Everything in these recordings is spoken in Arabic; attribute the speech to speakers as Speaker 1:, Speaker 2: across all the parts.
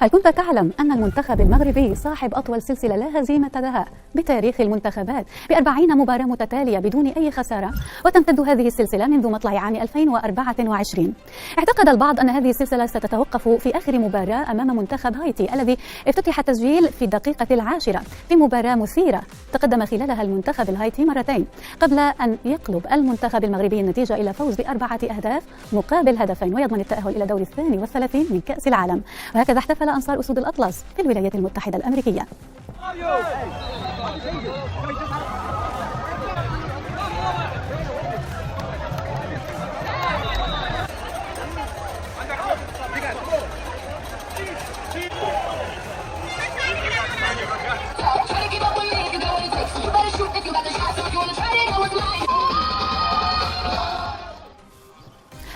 Speaker 1: هل كنت تعلم أن المنتخب المغربي صاحب أطول سلسلة لا هزيمة لها بتاريخ المنتخبات ب40 مباراة متتالية بدون أي خسارة، وتمتد هذه السلسلة منذ مطلع عام 2024. اعتقد البعض أن هذه السلسلة ستتوقف في آخر مباراة أمام منتخب هايتي الذي افتتح التسجيل في الدقيقة 10 في مباراة مثيرة تقدم خلالها المنتخب الهايتي مرتين قبل أن يقلب المنتخب المغربي النتيجة إلى فوز ب4 أهداف مقابل هدفين ويضمن التأهل إلى دور 32 من كأس العالم. وهكذا احتفل أنصار أسود الأطلس في الولايات المتحدة الأمريكية.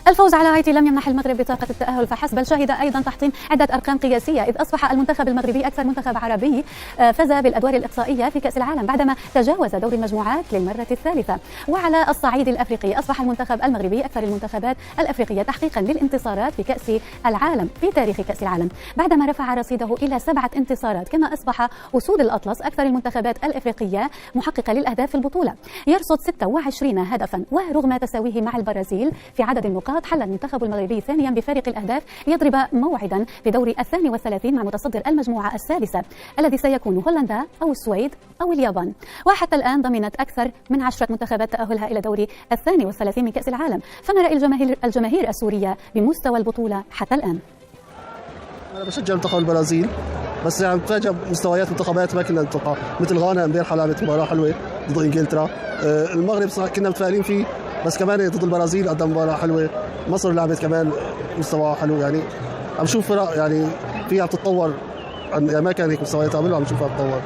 Speaker 1: الفوز على هايتي لم يمنح المغرب بطاقة التأهل فحسب، بل شهد أيضا تحطيم عدة أرقام قياسية، إذ أصبح المنتخب المغربي أكثر منتخب عربي فاز بالأدوار الإقصائية في كأس العالم بعدما تجاوز دور المجموعات للمرة الثالثة. وعلى الصعيد الأفريقي أصبح المنتخب المغربي أكثر المنتخبات الأفريقية تحقيقا للانتصارات في كأس العالم في تاريخ كأس العالم بعدما رفع رصيده إلى 7 انتصارات، كما أصبح أسود الأطلس أكثر المنتخبات الأفريقية محققة للأهداف في البطولة، يرصد 26 هدفا. ورغم تساويه مع البرازيل في عدد النقاط، حل المنتخب المغربي ثانيا بفارق الأهداف ليضرب موعدا في دور 32 مع متصدر المجموعة الثالثة الذي سيكون هولندا أو السويد أو اليابان. وحتى الآن ضمنت أكثر من 10 منتخبات تأهلها إلى دور 32 من كأس العالم. فما رأي الجماهير السورية بمستوى البطولة حتى الآن؟
Speaker 2: أنا بشجع منتخب البرازيل، بس يعني بتفاجئ مستويات منتخبات ما كنا نتوقع، مثل غانا امبارح لعبت مباراة حلوة ضد انجلترا. المغرب صراحة كنا متفائلين فيه، بس كمان ضد البرازيل قدم مباراة حلوة. مصر لعبت كمان مستوى حلو، يعني عم نشوف فرق يعني فيها تتطور، يعني ما كان هيك مستوياتها قبل، عم نشوفها تتطور.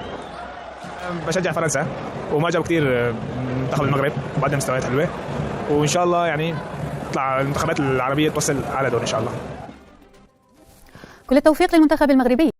Speaker 3: بشجع فرنسا ومعجب كثير منتخب المغرب وقدم مستويات حلوة، وإن شاء الله يعني تطلع المنتخبات العربية توصل على دور إن شاء الله.
Speaker 1: كل التوفيق للمنتخب المغربي.